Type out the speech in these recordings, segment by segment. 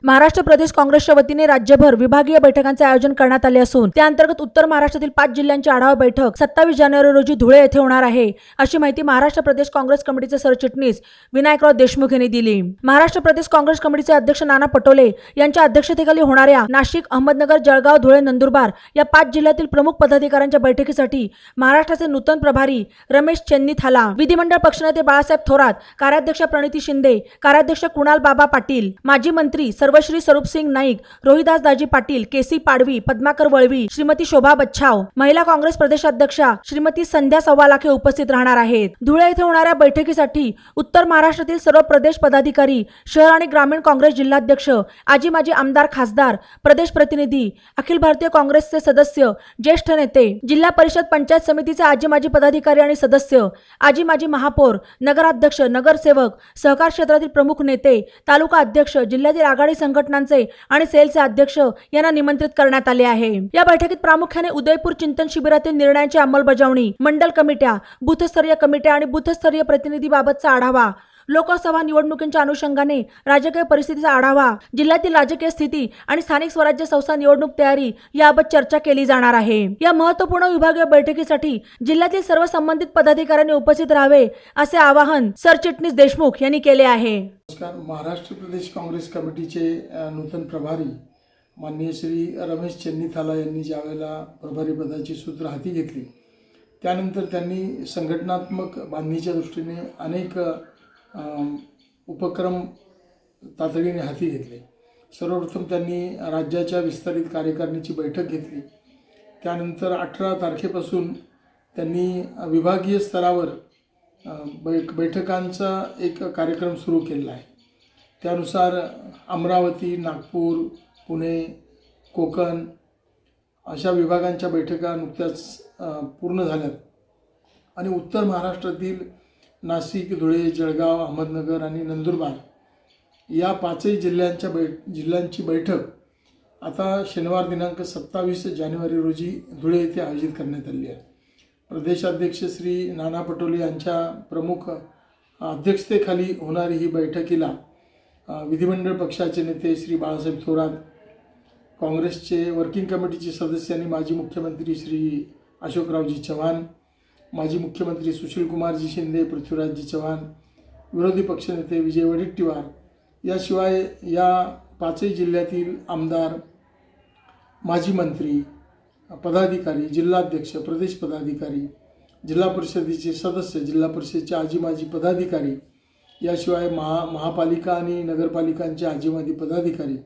महाराष्ट्र प्रदेश काँग्रेसच्या वतीने राज्यभर विभागीय बैठकांचे आयोजन करण्यात आले असून त्या अंतर्गत उत्तर महाराष्ट्रातील 5 जिल्ह्यांची आढावा बैठक 27 जानेवारी रोजी धुळे येथे होणार आहे, अशी माहिती महाराष्ट्र प्रदेश काँग्रेस कमिटीचे सरचिटणीस विनायकराव देशमुख यांनी दिली। महाराष्ट्र प्रदेश काँग्रेस कमिटीचे अध्यक्ष नाना पटोले यांच्या अध्यक्षतेखाली होणाऱ्या नाशिक, अहमदनगर, जळगाव, धुळे, नंदुरबार या 5 जिल्ह्यातील प्रमुख पदाधिकाऱ्यांच्या बैठकीसाठी महाराष्ट्राचे नूतन प्रभारी रमेश चेन्नीथाला, विधिमंडळ पक्षनेते बाळासाहेब थोरात, कार्याध्यक्ष प्रणिती शिंदे, कार्याध्यक्ष कुणाल बाबा पाटील, माजी मंत्री सर्वश्री स्वरूपसिंग नाईक, रोहिदास दाजी पाटील, केसी पाडवी, पद्माकर वळवी, श्रीमती शोभा बच्छाव, महिला काँग्रेस प्रदेशाध्यक्षा श्रीमती संध्या सव्वालाखे उपस्थित राहणार आहेत। धुळे येथे होणाऱ्या बैठकीसाठी उत्तर महाराष्ट्रातील सर्व प्रदेश पदाधिकारी, शहर आणि ग्रामीण काँग्रेस जिल्हाध्यक्ष, आजी माजी आमदार, खासदार, प्रदेश प्रतिनिधी, अखिल भारतीय काँग्रेसचे सदस्य, ज्येष्ठ नेते, जिल्हा परिषद पंचायत समितीचे आजी माजी पदाधिकारी आणि सदस्य, आजी माजी महापौर, नगराध्यक्ष, नगरसेवक, सहकार क्षेत्रातील प्रमुख नेते, तालुका अध्यक्ष, जिल्ह्यातील आघाडी संघटनांचे आणि सेलचे अध्यक्ष यांना निमंत्रित करण्यात आले आहे। या बैठकीत प्रामुख्याने उदयपूर चिंतन शिबिरातील निर्णयांची अंमलबजावणी, मंडल कमिट्या, बूथस्तरीय कमिट्या आणि बूथस्तरीय प्रतिनिधीबाबतचा आढावा, लोकसभा निवडणुकींच्या अनुषंगाने राजकीय परिस्थितीचा आढावा, जिल्ह्यातील राजकीय स्थिती आणि स्थानिक स्वराज्य संस्था निवडणूक तयारी याबाबत चर्चा केली जाणार आहे। या महत्त्वपूर्ण विभागीय बैठकीसाठी जिल्ह्यातील सर्व संबंधित पदाधिकाऱ्यांनी उपस्थित राहावे असे आवाहन सरचिटणीस देशमुख यांनी केले आहे। नमस्कार। महाराष्ट्र प्रदेश काँग्रेस कमिटीचे नूतन प्रभारी माननीय श्री रमेश चेन्नीथाला यांनी ज्यावेळेला प्रभारी पदाची सूत्र हाती घेतली त्यानंतर त्यांनी संघटनात्मक बांधणीच्या दृष्टीने अनेक उपक्रम तातडीने हाती घेतले। सर्वप्रथम त्यांनी राज्याच्या विस्तारित कार्यकारिणीची बैठक घेतली। त्यानंतर 18 तारखेपासून त्यांनी विभागीय स्तरावर बैठकांचा एक कार्यक्रम सुरू केला आहे। त्यानुसार अमरावती, नागपूर, पुणे, कोकण अशा विभागांच्या बैठका नुकत्याच पूर्ण झाल्यात आणि उत्तर महाराष्ट्रातील नाशिक, धुळे, जळगाव, अहमदनगर आणि नंदुरबार या 5 जिल्ह्यांची बैठक आता शनिवार दिनांक 27 जानेवारी रोजी धुळे येथे आयोजित करण्यात आली आहे। प्रदेशाध्यक्ष श्री नाना पटोले यांच्या प्रमुख अध्यक्षतेखाली होणारी ही बैठकीला विधिमंडळ पक्षाचे नेते श्री बाळासाहेब थोरात, काँग्रेसचे वर्किंग कमिटीचे सदस्य आणि माजी मुख्यमंत्री श्री अशोकरावजी चव्हाण, माजी मुख्यमंत्री सुशील कुमारजी शिंदे, पृथ्वीराजजी चव्हाण, विरोधी पक्षनेते विजय वडेट्टीवार याशिवाय या 5 जिल्ह्यातील आमदार, माजी मंत्री, पदाधिकारी, जिल्हाध्यक्ष, प्रदेश पदाधिकारी, जिल्हा परिषदेचे सदस्य, जिल्हा परिषदेचे आजी माजी पदाधिकारी याशिवाय महापालिका आणि नगरपालिकांचे आजी माजी पदाधिकारी,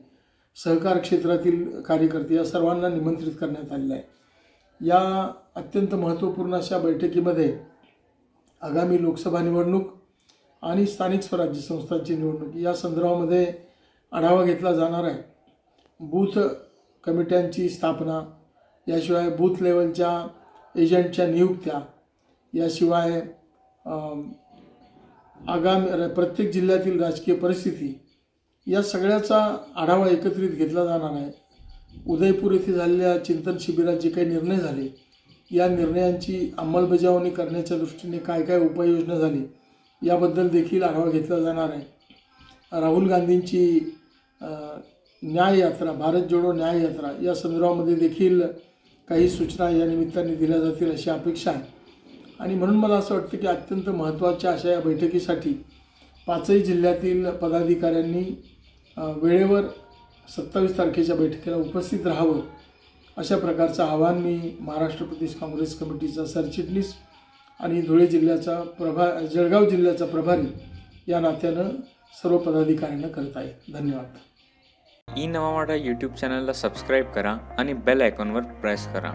सहकार क्षेत्रातील कार्यकर्ते या सर्वांना निमंत्रित करण्यात आले आहे। या अत्यंत महत्त्वपूर्ण अशा बैठकीमध्ये आगामी लोकसभा निवडणूक आणि स्थानिक स्वराज्य संस्थांची निवडणूक या संदर्भामध्ये आढावा घेतला जाणार आहे। बूथ कमिट्यांची स्थापना, याशिवाय बूथ लेवलच्या एजंटच्या नियुक्त्या, याशिवाय आगामी प्रत्येक जिल्ह्यातील राजकीय परिस्थिती या सगळ्याचा आढावा एकत्रित घेतला जाणार आहे। उदयपूर येथे झालेल्या चिंतन शिबिरात जे काही निर्णय झाले या निर्णयांची अंमलबजावणी करण्याच्या दृष्टीने काय काय उपाययोजना झाली याबद्दल देखील आढावा घेतला जाणार आहे। राहुल गांधींची न्याय यात्रा, भारत जोडो न्याय यात्रा या संदर्भामध्ये देखील काही सूचना या निमित्ताने दिल्या जातील अशी अपेक्षा आहे आणि म्हणून मला असं वाटतं की अत्यंत महत्त्वाच्या अशा या बैठकीसाठी 5 जिल्ह्यातील पदाधिकाऱ्यांनी वेळेवर 27 तारखेच्या बैठकीला उपस्थित राहावं अशा प्रकारचं आवाहन मी महाराष्ट्र प्रदेश काँग्रेस कमिटीचा सरचिटणीस आणि धुळे जिल्ह्याचा जळगाव जिल्ह्याचा प्रभारी या नात्यानं सर्व पदाधिकाऱ्यांना करत आहे। धन्यवाद। ई नवा मराठा यूट्यूब चॅनलला सबस्क्राईब करा आणि बेल आयकॉनवर प्रेस करा।